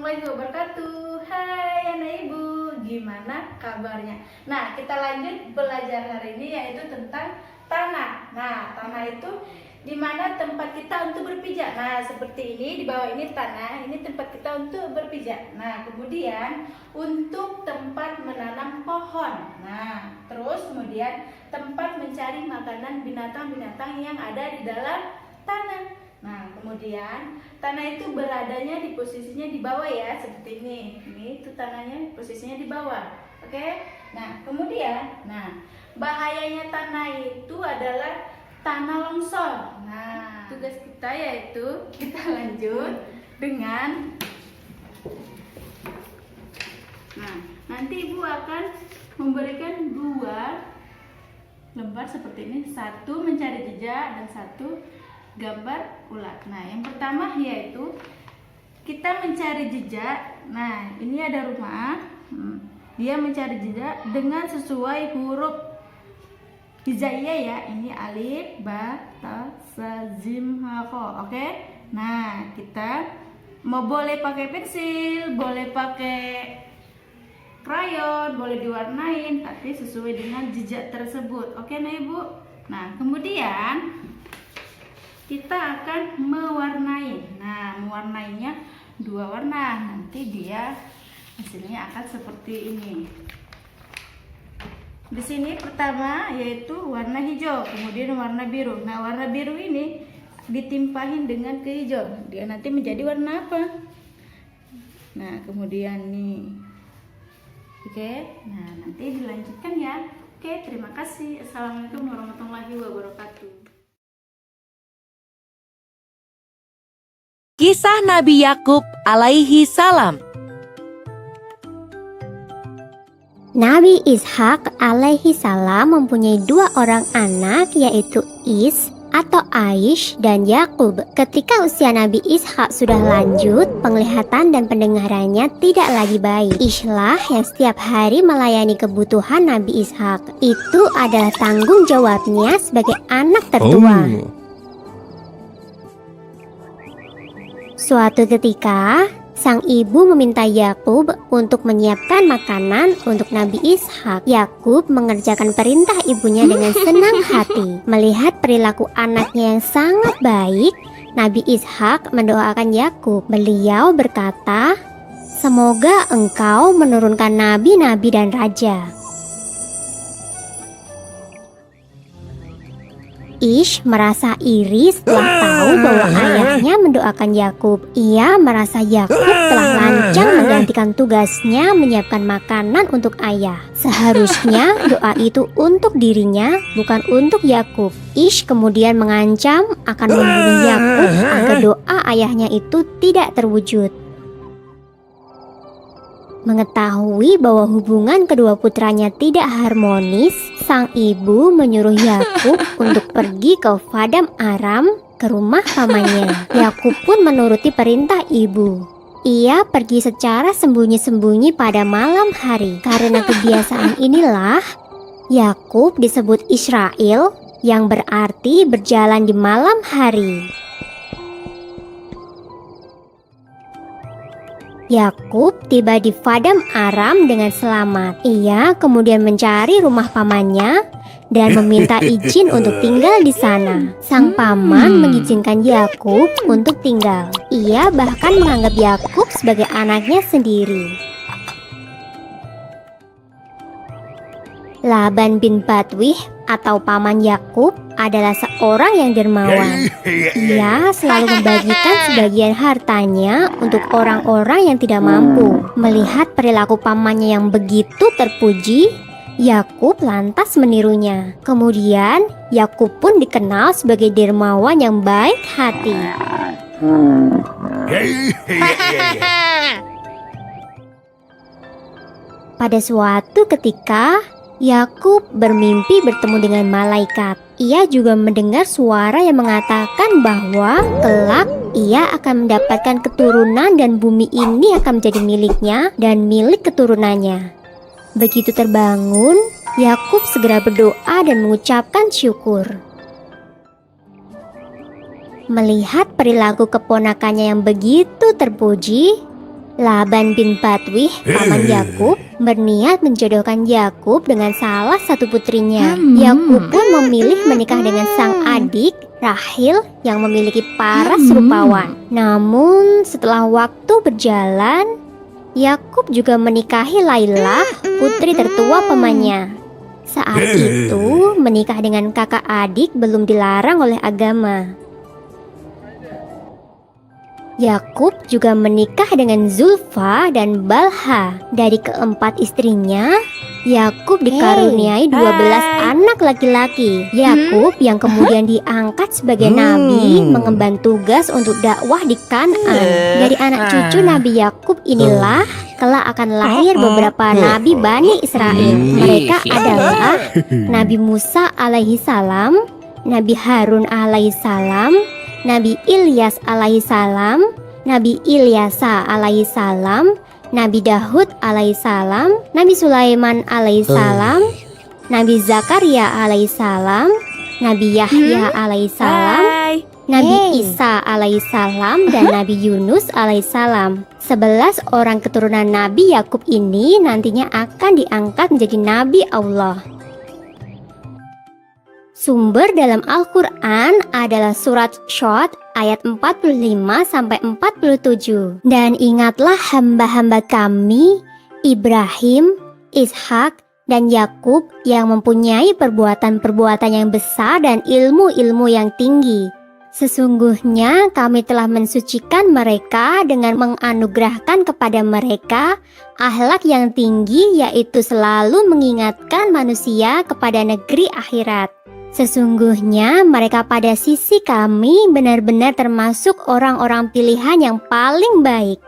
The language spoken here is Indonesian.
warahmatullahi wabarakatuh. Hai anak ibu, gimana kabarnya? Nah, kita lanjut belajar hari ini yaitu tentang tanah. Nah, tanah itu dimana tempat kita untuk berpijak. Nah, seperti ini, di bawah ini tanah, ini tempat kita untuk berpijak. Nah, kemudian untuk tempat menanam pohon. Nah, terus kemudian tempat mencari makanan binatang-binatang yang ada di dalam tanah. Nah, kemudian tanah itu beradanya di posisinya di bawah ya, seperti ini. Ini itu tanahnya posisinya di bawah. Oke? Nah, kemudian, bahayanya tanah itu adalah tanah longsor. Nah, tugas kita yaitu kita lanjut dengan nanti Ibu akan memberikan 2 lembar seperti ini, 1 mencari jejak dan 1 gambar ulat. Nah, yang pertama yaitu kita mencari jejak. Nah, ini ada rumah. Dia mencari jejak dengan sesuai huruf hijaiyah ya. Ini alif, ba, ta, sa, jim, ha, kho. Oke? Nah, kita boleh pakai pensil, boleh pakai krayon, boleh diwarnain, tapi sesuai dengan jejak tersebut. Oke, nah Ibu. Nah, kemudian kita akan mewarnai. Nah, mewarnainya 2 warna. Nanti dia hasilnya akan seperti ini. Di sini pertama yaitu warna hijau, kemudian warna biru. Nah, warna biru ini ditimpahin dengan ke hijau. Dia nanti menjadi warna apa? Nah, kemudian nih. Oke. Nah, nanti dilanjutkan ya. Oke, terima kasih. Assalamualaikum warahmatullahi wabarakatuh. Kisah Nabi Yakub alaihi salam. Nabi Ishak alaihi salam mempunyai 2 orang anak, yaitu Is atau Aish dan Yakub. Ketika usia Nabi Ishak sudah lanjut, penglihatan dan pendengarannya tidak lagi baik. Ishlah yang setiap hari melayani kebutuhan Nabi Ishak. Itu adalah tanggung jawabnya sebagai anak tertua. Suatu ketika, sang ibu meminta Yakub untuk menyiapkan makanan untuk Nabi Ishak. Yakub mengerjakan perintah ibunya dengan senang hati. Melihat perilaku anaknya yang sangat baik, Nabi Ishak mendoakan Yakub. Beliau berkata, "Semoga engkau menurunkan nabi-nabi dan raja." Ish merasa iri setelah tahu bahwa ayahnya mendoakan Yakub. Ia merasa Yakub telah lancang menggantikan tugasnya menyiapkan makanan untuk ayah. Seharusnya doa itu untuk dirinya, bukan untuk Yakub. Ish kemudian mengancam akan membunuh Yakub agar doa ayahnya itu tidak terwujud. Mengetahui bahwa hubungan kedua putranya tidak harmonis, sang ibu menyuruh Yakub untuk pergi ke Paddan Aram, ke rumah pamannya. Yakub pun menuruti perintah ibu. Ia pergi secara sembunyi-sembunyi pada malam hari. Karena kebiasaan inilah Yakub disebut Israel, yang berarti berjalan di malam hari. Yakub tiba di Paddan Aram dengan selamat. Ia kemudian mencari rumah pamannya dan meminta izin untuk tinggal di sana. Sang paman mengizinkan Yakub untuk tinggal. Ia bahkan menganggap Yakub sebagai anaknya sendiri. Laban bin Batwih atau paman Yakub adalah seorang yang dermawan. Ia selalu membagikan sebagian hartanya untuk orang-orang yang tidak mampu. Melihat perilaku pamannya yang begitu terpuji, Yakub lantas menirunya. Kemudian Yakub pun dikenal sebagai dermawan yang baik hati. Pada suatu ketika, Yakub bermimpi bertemu dengan malaikat. Ia juga mendengar suara yang mengatakan bahwa kelak ia akan mendapatkan keturunan dan bumi ini akan menjadi miliknya dan milik keturunannya. Begitu terbangun, Yakub segera berdoa dan mengucapkan syukur. Melihat perilaku keponakannya yang begitu terpuji, Laban bin Batwih, paman Yakub, berniat menjodohkan Yakub dengan salah satu putrinya. Yakub pun memilih menikah dengan sang adik, Rahil, yang memiliki paras rupawan. Namun setelah waktu berjalan, Yakub juga menikahi Lailah, putri tertua pamannya. Saat itu, menikah dengan kakak adik belum dilarang oleh agama. Yakub juga menikah dengan Zulfa dan Balha. Dari keempat istrinya, Yakub dikaruniai 12 anak laki-laki. Yakub yang kemudian diangkat sebagai nabi mengemban tugas untuk dakwah di Kanaan. Dari anak cucu Nabi Yakub inilah kelak akan lahir beberapa nabi Bani Israel. Mereka adalah Nabi Musa alaihi salam, Nabi Harun alaihi salam, Nabi Ilyas alaihi salam, Nabi Ilyasa alaihi salam, Nabi Dahud alaihi salam, Nabi Sulaiman alaihi salam, Nabi Zakaria alaihi salam, Nabi Yahya alaihi salam, Nabi Isa alaihi salam, dan Nabi Yunus alaihi salam. 11 orang keturunan Nabi Yakub ini nantinya akan diangkat menjadi Nabi Allah. Sumber dalam Al-Quran adalah surat Syod ayat 45-47. Dan ingatlah hamba-hamba kami, Ibrahim, Ishak, dan Yakub yang mempunyai perbuatan-perbuatan yang besar dan ilmu-ilmu yang tinggi. Sesungguhnya kami telah mensucikan mereka dengan menganugerahkan kepada mereka akhlak yang tinggi, yaitu selalu mengingatkan manusia kepada negeri akhirat. Sesungguhnya mereka pada sisi kami benar-benar termasuk orang-orang pilihan yang paling baik.